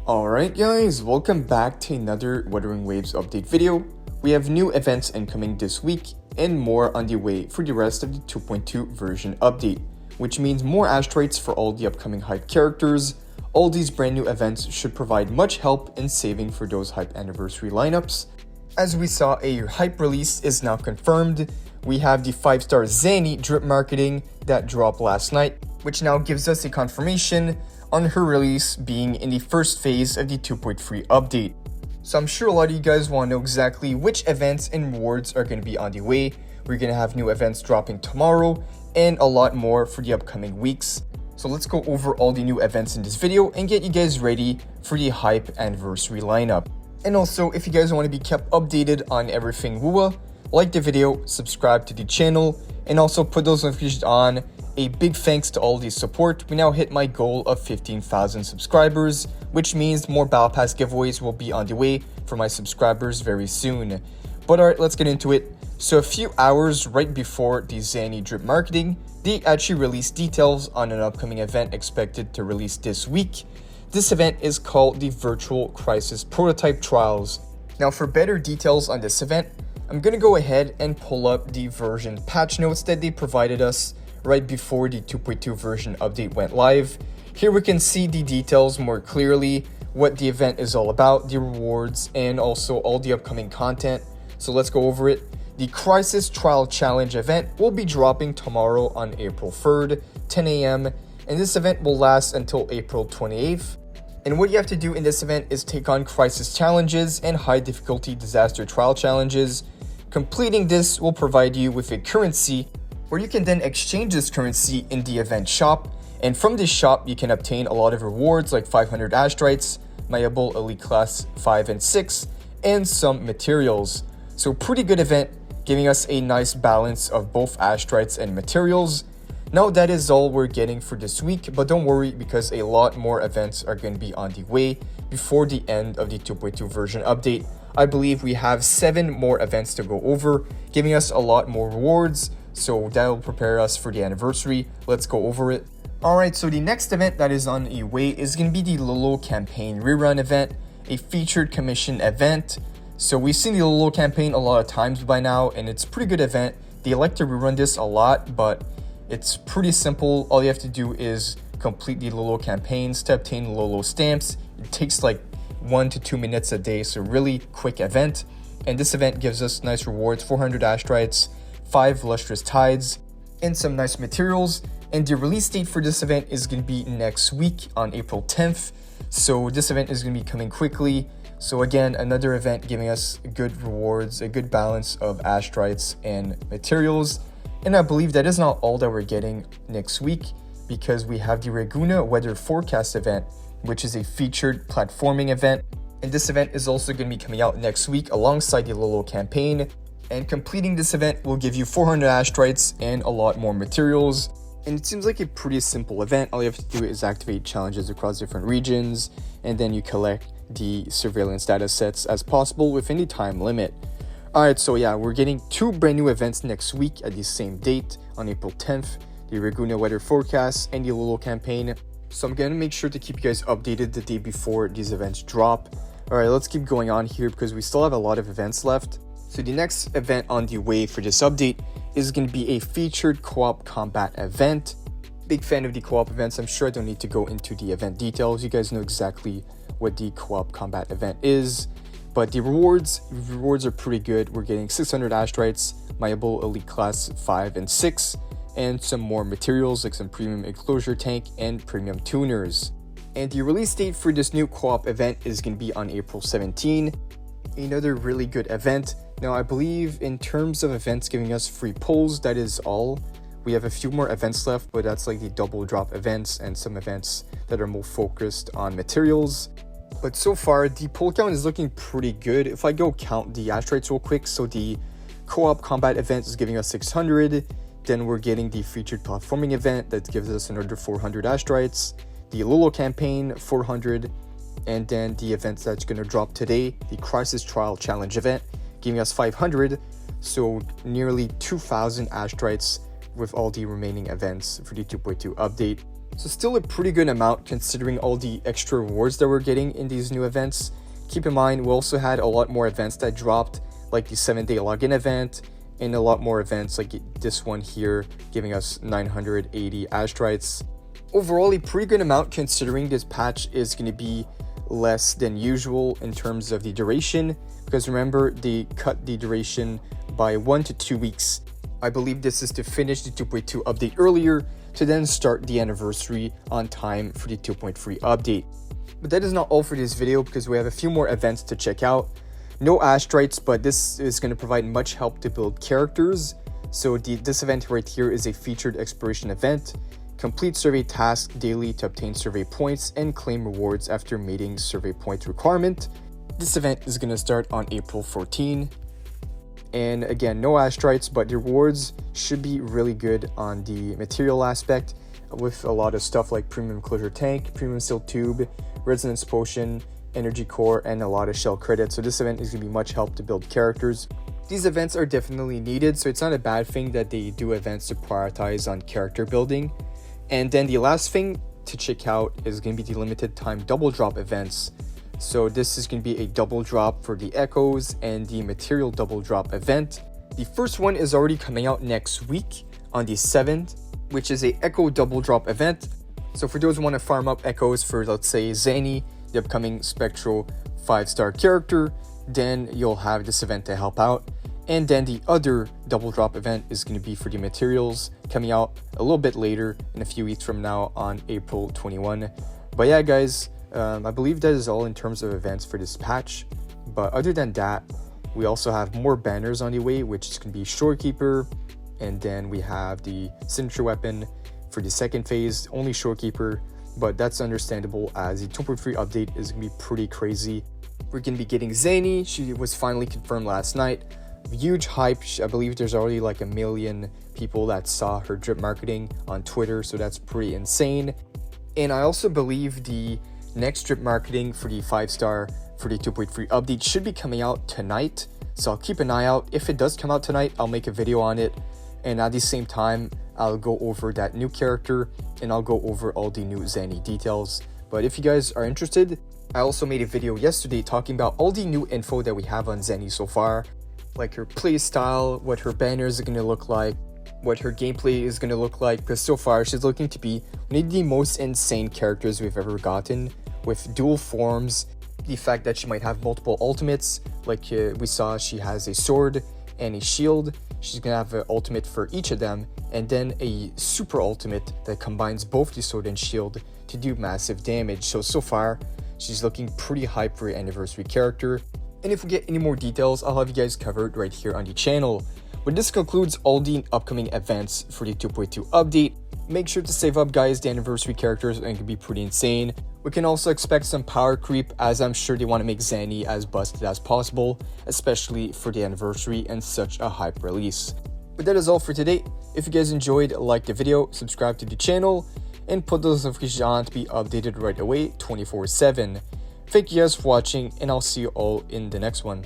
Alright guys, welcome back to another Wuthering Waves update video. We have new events incoming this week and more on the way for the rest of the 2.2 version update, which means more asteroids for all the upcoming hype characters. All these brand new events should provide much help in saving for those hype anniversary lineups. As we saw, a hype release is now confirmed. We have the 5-star Zani drip marketing that dropped last night, which now gives us a confirmation on her release being in the first phase of the 2.3 update. So I'm sure a lot of you guys want to know exactly which events and rewards are going to be on the way. We're going to have new events dropping tomorrow and a lot more for the upcoming weeks. So let's go over all the new events in this video and get you guys ready for the hype anniversary lineup. And also, if you guys want to be kept updated on everything WUWA, like the video, subscribe to the channel, and also put those notifications on. A big thanks to all the support. We now hit my goal of 15,000 subscribers, which means more Battle Pass giveaways will be on the way for my subscribers very soon. But alright, let's get into it. So a few hours right before the Zani drip marketing, they actually released details on an upcoming event expected to release this week. This event is called the Virtual Crisis Prototype Trials. Now for better details on this event, I'm going to go ahead and pull up the version patch notes that they provided us right before the 2.2 version update went live. Here we can see the details more clearly, what the event is all about, the rewards, and also all the upcoming content. So let's go over it. The Crisis Trial Challenge event will be dropping tomorrow on April 3rd, 10 AM, and this event will last until April 28th. And what you have to do in this event is take on crisis challenges and high difficulty disaster trial challenges. Completing this will provide you with a currency where you can then exchange this currency in the event shop, and from this shop you can obtain a lot of rewards like 500 asteroids, Mayable Elite Class 5 and 6, and some materials. So pretty good event, giving us a nice balance of both asteroids and materials. Now that is all we're getting for this week, but don't worry because a lot more events are going to be on the way before the end of the 2.2 version update. I believe we have 7 more events to go over, giving us a lot more rewards. So that will prepare us for the anniversary. Let's go over it. Alright, so the next event that is on the way is going to be the Lollo campaign rerun event, a featured commission event. So we've seen the Lollo campaign a lot of times by now, and it's a pretty good event. They like to rerun this a lot, but it's pretty simple. All you have to do is complete the Lollo campaigns to obtain Lollo stamps. It takes like 1 to 2 minutes a day, so really quick event. And this event gives us nice rewards, 400 asteroids, 5 lustrous tides, and some nice materials. And the release date for this event is going to be next week on April 10th. So this event is going to be coming quickly. So again, another event giving us good rewards, a good balance of asteroids and materials. And I believe that is not all that we're getting next week, because we have the Runa weather forecast event, which is a featured platforming event. And this event is also going to be coming out next week alongside the Lollo campaign. And completing this event will give you 400 asteroids and a lot more materials. And it seems like a pretty simple event. All you have to do is activate challenges across different regions, and then you collect the surveillance data sets as possible within the time limit. Alright, so yeah, we're getting 2 brand new events next week at the same date on April 10th, the Runa weather forecast and the Lollo campaign. So I'm going to make sure to keep you guys updated the day before these events drop. Alright, let's keep going on here because we still have a lot of events left. So the next event on the way for this update is going to be a featured co-op combat event. Big fan of the co-op events. I'm sure I don't need to go into the event details. You guys know exactly what the co-op combat event is. But the rewards are pretty good. We're getting 600 asteroids, Mayable Elite Class 5 and 6, and some more materials like some premium enclosure tank and premium tuners. And the release date for this new co-op event is going to be on April 17. Another really good event. Now I believe in terms of events giving us free pulls, that is all. We have a few more events left, but that's like the double drop events and some events that are more focused on materials. But so far the pull count is looking pretty good. If I go count the asteroids real quick, so the co-op combat event is giving us 600, then we're getting the featured platforming event that gives us another 400 asteroids, the Lollo campaign 400, and then the event that's going to drop today, the Crisis Trial Challenge event, giving us 500, so nearly 2,000 asteroids with all the remaining events for the 2.2 update. So still a pretty good amount considering all the extra rewards that we're getting in these new events. Keep in mind, we also had a lot more events that dropped, like the 7-day login event, and a lot more events like this one here, giving us 980 astrites. Overall, a pretty good amount considering this patch is going to be less than usual in terms of the duration, because remember, they cut the duration by 1 to 2 weeks. I believe this is to finish the 2.2 update earlier, to then start the anniversary on time for the 2.3 update. But that is not all for this video, because we have a few more events to check out. No astrites, but this is going to provide much help to build characters. So this event right here is a featured exploration event. Complete survey task daily to obtain survey points and claim rewards after meeting survey point requirement. This event is going to start on April 14. And again, no astrites, but the rewards should be really good on the material aspect, with a lot of stuff like premium closure tank, premium seal tube, resonance potion, energy core, and a lot of shell credits. So this event is going to be much help to build characters. These events are definitely needed, so it's not a bad thing that they do events to prioritize on character building. And then the last thing to check out is going to be the limited time double drop events. So this is going to be a double drop for the echoes and the material double drop event. The first one is already coming out next week on the 7th, which is a echo double drop event. So for those who want to farm up echoes for, let's say, Zani, the upcoming spectral 5-star character, then you'll have this event to help out. And then the other double drop event is going to be for the materials, coming out a little bit later in a few weeks from now on April 21. But yeah, guys, I believe that is all in terms of events for this patch. But other than that, we also have more banners on the way, which is going to be Shorekeeper, and then we have the signature weapon for the second phase, only Shorekeeper, but that's understandable as the 2.3 update is going to be pretty crazy. We're going to be getting Zani. She was finally confirmed last night. Huge hype. I believe there's already like 1 million people that saw her drip marketing on Twitter, so that's pretty insane. And I also believe the next drip marketing for the 5-star for the 2.3 update should be coming out tonight, so I'll keep an eye out. If it does come out tonight, I'll make a video on it, and at the same time I'll go over that new character and I'll go over all the new Zani details. But if you guys are interested, I also made a video yesterday talking about all the new info that we have on Zani so far, like her playstyle, what her banners are going to look like, what her gameplay is going to look like, because so far she's looking to be one of the most insane characters we've ever gotten, with dual forms, the fact that she might have multiple ultimates, like we saw she has a sword and a shield. She's going to have an ultimate for each of them, and then a super ultimate that combines both the sword and shield to do massive damage. So far, she's looking pretty hype for an anniversary character. And if we get any more details, I'll have you guys covered right here on the channel. But this concludes all the upcoming events for the 2.2 update. Make sure to save up, guys. The anniversary characters are going to be pretty insane. We can also expect some power creep, as I'm sure they want to make Zani as busted as possible, especially for the anniversary and such a hype release. But that is all for today. If you guys enjoyed, like the video, subscribe to the channel, and put those notifications on to be updated right away 24/7. Thank you guys for watching, and I'll see you all in the next one.